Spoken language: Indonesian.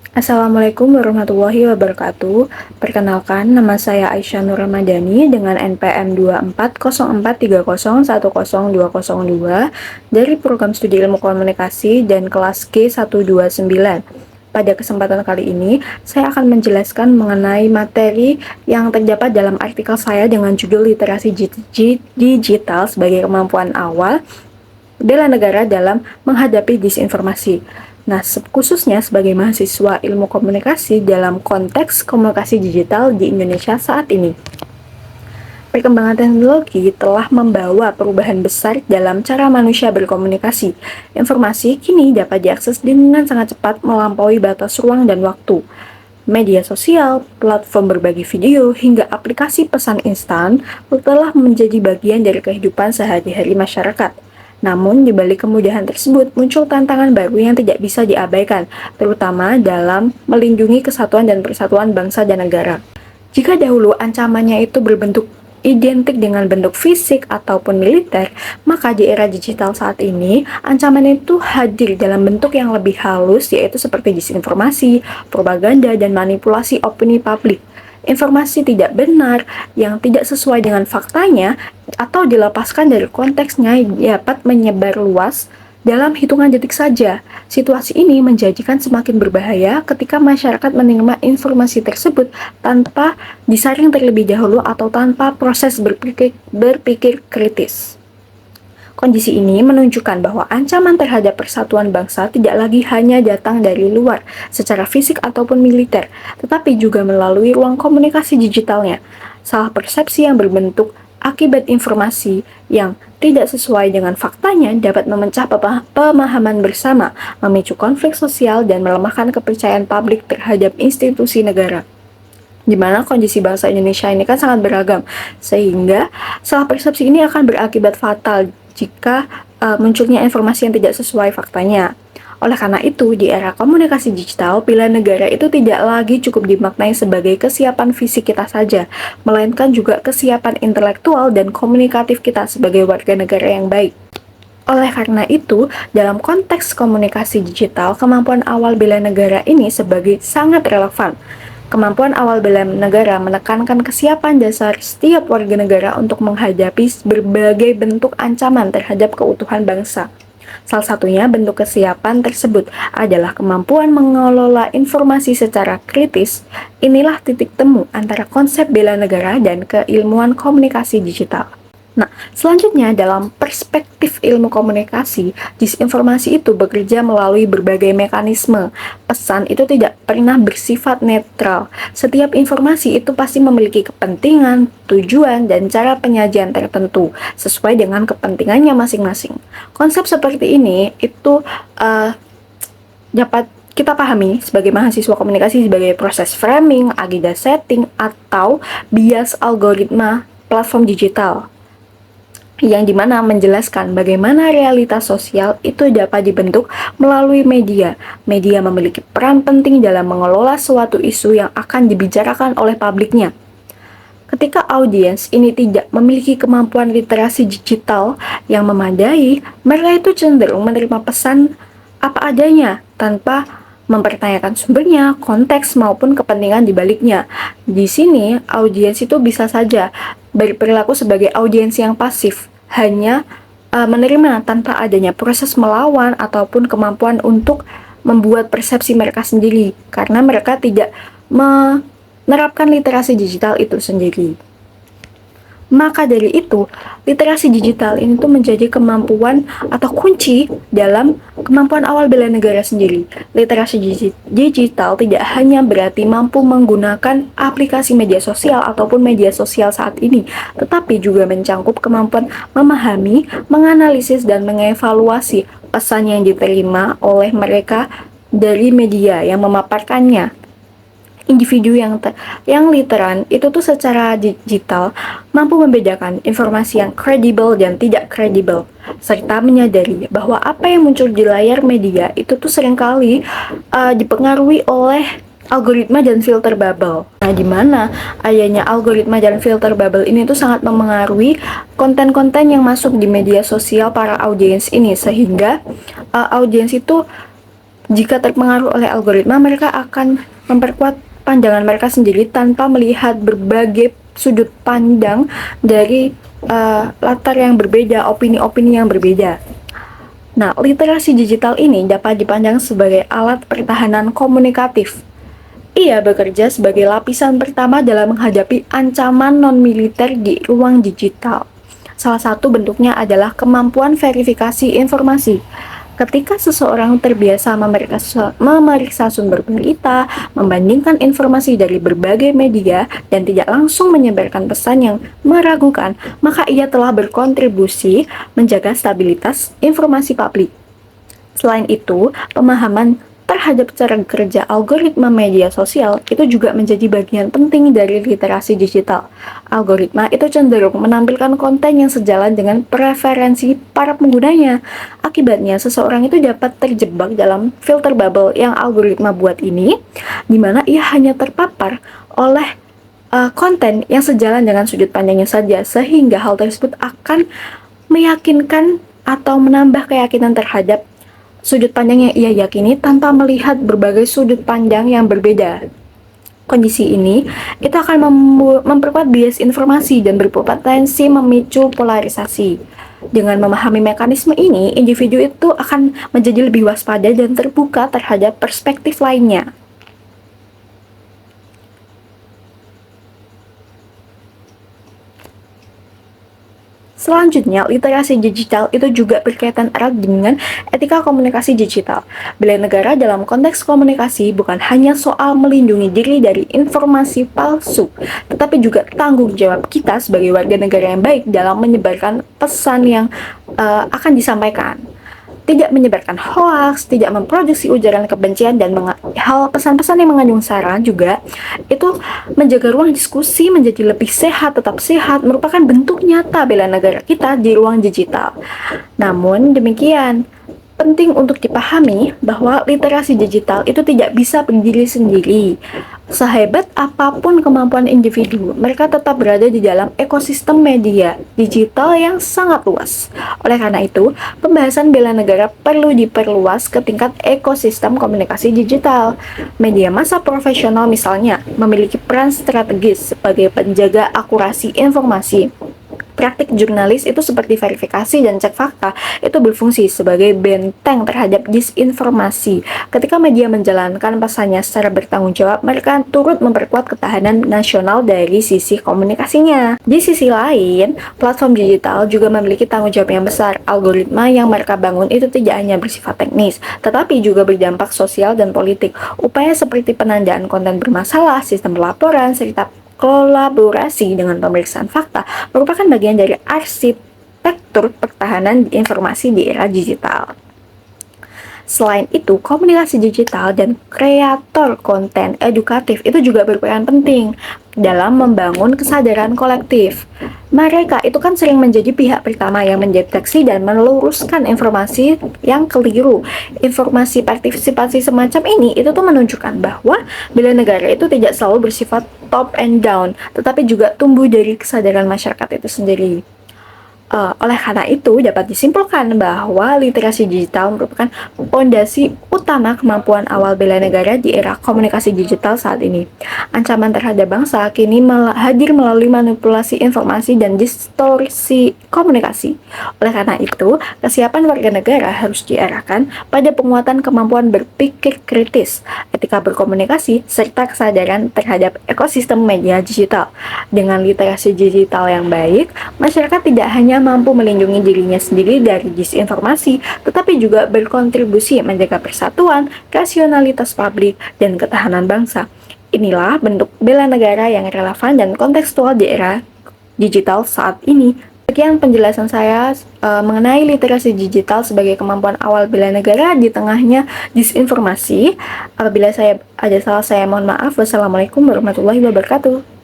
Assalamualaikum warahmatullahi wabarakatuh. Perkenalkan, nama saya Aisyah Nur Ramadhani dengan NPM 240430102002 dari Program Studi Ilmu Komunikasi dan kelas G129. Pada kesempatan kali ini, saya akan menjelaskan mengenai materi yang terdapat dalam artikel saya dengan judul Literasi Digital sebagai kemampuan awal bela negara dalam menghadapi disinformasi. Nah, khususnya sebagai mahasiswa ilmu komunikasi dalam konteks komunikasi digital di Indonesia saat ini. Perkembangan teknologi telah membawa perubahan besar dalam cara manusia berkomunikasi. Informasi kini dapat diakses dengan sangat cepat melampaui batas ruang dan waktu. Media sosial, platform berbagi video, hingga aplikasi pesan instan telah menjadi bagian dari kehidupan sehari-hari masyarakat. Namun, di balik kemudahan tersebut muncul tantangan baru yang tidak bisa diabaikan, terutama dalam melindungi kesatuan dan persatuan bangsa dan negara. Jika dahulu ancamannya itu berbentuk identik dengan bentuk fisik ataupun militer, maka di era digital saat ini, ancaman itu hadir dalam bentuk yang lebih halus, yaitu seperti disinformasi, propaganda, dan manipulasi opini publik. Informasi tidak benar, yang tidak sesuai dengan faktanya, atau dilepaskan dari konteksnya dapat menyebar luas dalam hitungan detik saja. Situasi ini menjadikan semakin berbahaya ketika masyarakat menerima informasi tersebut tanpa disaring terlebih dahulu atau tanpa proses berpikir kritis. Kondisi ini menunjukkan bahwa ancaman terhadap persatuan bangsa tidak lagi hanya datang dari luar secara fisik ataupun militer, tetapi juga melalui ruang komunikasi digitalnya. Salah persepsi yang berbentuk akibat informasi yang tidak sesuai dengan faktanya dapat memecah pemahaman bersama, memicu konflik sosial, dan melemahkan kepercayaan publik terhadap institusi negara. Di mana kondisi bangsa Indonesia ini kan sangat beragam, sehingga salah persepsi ini akan berakibat fatal jika munculnya informasi yang tidak sesuai faktanya. Oleh karena itu, di era komunikasi digital, bela negara itu tidak lagi cukup dimaknai sebagai kesiapan fisik kita saja, melainkan juga kesiapan intelektual dan komunikatif kita sebagai warga negara yang baik. Oleh karena itu, dalam konteks komunikasi digital, kemampuan awal bela negara ini sebagai sangat relevan. Kemampuan awal bela negara menekankan kesiapan dasar setiap warga negara untuk menghadapi berbagai bentuk ancaman terhadap keutuhan bangsa. Salah satunya bentuk kesiapan tersebut adalah kemampuan mengelola informasi secara kritis. Inilah titik temu antara konsep bela negara dan keilmuan komunikasi digital. Nah, selanjutnya dalam perspektif ilmu komunikasi, disinformasi itu bekerja melalui berbagai mekanisme. Pesan itu tidak pernah bersifat netral. Setiap informasi itu pasti memiliki kepentingan, tujuan, dan cara penyajian tertentu sesuai dengan kepentingannya masing-masing. Konsep seperti ini itu dapat kita pahami sebagai mahasiswa komunikasi sebagai proses framing, agenda setting, atau bias algoritma platform digital, yang dimana menjelaskan bagaimana realitas sosial itu dapat dibentuk melalui media. Media memiliki peran penting dalam mengelola suatu isu yang akan dibicarakan oleh publiknya. Ketika audiens ini tidak memiliki kemampuan literasi digital yang memadai, mereka itu cenderung menerima pesan apa adanya tanpa mempertanyakan sumbernya, konteks, maupun kepentingan di baliknya. Di sini, audiens itu bisa saja berperilaku sebagai audiens yang pasif, hanya menerima tanpa adanya proses melawan ataupun kemampuan untuk membuat persepsi mereka sendiri, karena mereka tidak menerapkan literasi digital itu sendiri. Maka dari itu, literasi digital ini tuh menjadi kemampuan atau kunci dalam kemampuan awal bela negara sendiri. Literasi digital tidak hanya berarti mampu menggunakan aplikasi media sosial ataupun media sosial saat ini, tetapi juga mencangkup kemampuan memahami, menganalisis, dan mengevaluasi pesan yang diterima oleh mereka dari media yang memaparkannya. Individu yang literan itu tuh secara digital mampu membedakan informasi yang kredibel dan tidak kredibel, serta menyadari bahwa apa yang muncul di layar media itu tuh seringkali dipengaruhi oleh algoritma dan filter bubble. Nah, di mana adanya algoritma dan filter bubble ini tuh sangat memengaruhi konten-konten yang masuk di media sosial para audiens ini, sehingga audiens itu Jika terpengaruh oleh algoritma, mereka akan memperkuat pandangan mereka sendiri tanpa melihat berbagai sudut pandang dari latar yang berbeda, opini-opini yang berbeda. Nah, literasi digital ini dapat dipandang sebagai alat pertahanan komunikatif. Ia bekerja sebagai lapisan pertama dalam menghadapi ancaman non-militer di ruang digital. Salah satu bentuknya adalah kemampuan verifikasi informasi. Ketika seseorang terbiasa memeriksa sumber berita, membandingkan informasi dari berbagai media, dan tidak langsung menyebarkan pesan yang meragukan, maka ia telah berkontribusi menjaga stabilitas informasi publik. Selain itu, pemahaman terhadap cara kerja algoritma media sosial itu juga menjadi bagian penting dari literasi digital. Algoritma itu cenderung menampilkan konten yang sejalan dengan preferensi para penggunanya. Akibatnya, seseorang itu dapat terjebak dalam filter bubble yang algoritma buat ini, di mana ia hanya terpapar oleh konten yang sejalan dengan sudut pandangnya saja, sehingga hal tersebut akan meyakinkan atau menambah keyakinan terhadap sudut pandang yang ia yakini tanpa melihat berbagai sudut pandang yang berbeda. Kondisi ini itu akan memperkuat bias informasi dan berpotensi memicu polarisasi. Dengan memahami mekanisme ini, individu itu akan menjadi lebih waspada dan terbuka terhadap perspektif lainnya. Selanjutnya, literasi digital itu juga berkaitan erat dengan etika komunikasi digital. Bela negara dalam konteks komunikasi bukan hanya soal melindungi diri dari informasi palsu, tetapi juga tanggung jawab kita sebagai warga negara yang baik dalam menyebarkan pesan yang akan disampaikan. Tidak menyebarkan hoaks, tidak memproduksi ujaran kebencian, dan hal pesan-pesan yang mengandung sara juga itu menjaga ruang diskusi menjadi lebih sehat, tetap sehat, merupakan bentuk nyata bela negara kita di ruang digital. Namun demikian, penting untuk dipahami bahwa literasi digital itu tidak bisa berdiri sendiri. Sehebat apapun kemampuan individu, mereka tetap berada di dalam ekosistem media digital yang sangat luas. Oleh karena itu, pembahasan bela negara perlu diperluas ke tingkat ekosistem komunikasi digital. Media massa profesional misalnya memiliki peran strategis sebagai penjaga akurasi informasi. Praktik jurnalis itu seperti verifikasi dan cek fakta itu berfungsi sebagai benteng terhadap disinformasi. Ketika media menjalankan pesannya secara bertanggung jawab, mereka turut memperkuat ketahanan nasional dari sisi komunikasinya. Di sisi lain, platform digital juga memiliki tanggung jawab yang besar. Algoritma yang mereka bangun itu tidak hanya bersifat teknis, tetapi juga berdampak sosial dan politik. Upaya seperti penandaan konten bermasalah, sistem pelaporan, serta kolaborasi dengan pemeriksaan fakta merupakan bagian dari arsitektur pertahanan informasi di era digital. Selain itu, komunikasi digital dan kreator konten edukatif itu juga berperan penting dalam membangun kesadaran kolektif. Mereka itu kan sering menjadi pihak pertama yang mendeteksi dan meluruskan informasi yang keliru. Informasi partisipasi semacam ini itu tuh menunjukkan bahwa bela negara itu tidak selalu bersifat top and down, tetapi juga tumbuh dari kesadaran masyarakat itu sendiri. Oleh karena itu, dapat disimpulkan bahwa literasi digital merupakan fondasi utama kemampuan awal bela negara di era komunikasi digital saat ini. Ancaman terhadap bangsa kini hadir melalui manipulasi informasi dan distorsi komunikasi. Oleh karena itu, kesiapan warga negara harus diarahkan pada penguatan kemampuan berpikir kritis, etika berkomunikasi, serta kesadaran terhadap ekosistem media digital. Dengan literasi digital yang baik, masyarakat tidak hanya mampu melindungi dirinya sendiri dari disinformasi, tetapi juga berkontribusi menjaga persatuan, rasionalitas publik, dan ketahanan bangsa. Inilah bentuk bela negara yang relevan dan kontekstual di era digital saat ini. Sekian penjelasan saya mengenai literasi digital sebagai kemampuan awal bela negara di tengahnya disinformasi. Apabila saya ada salah, saya mohon maaf. Wassalamualaikum warahmatullahi wabarakatuh.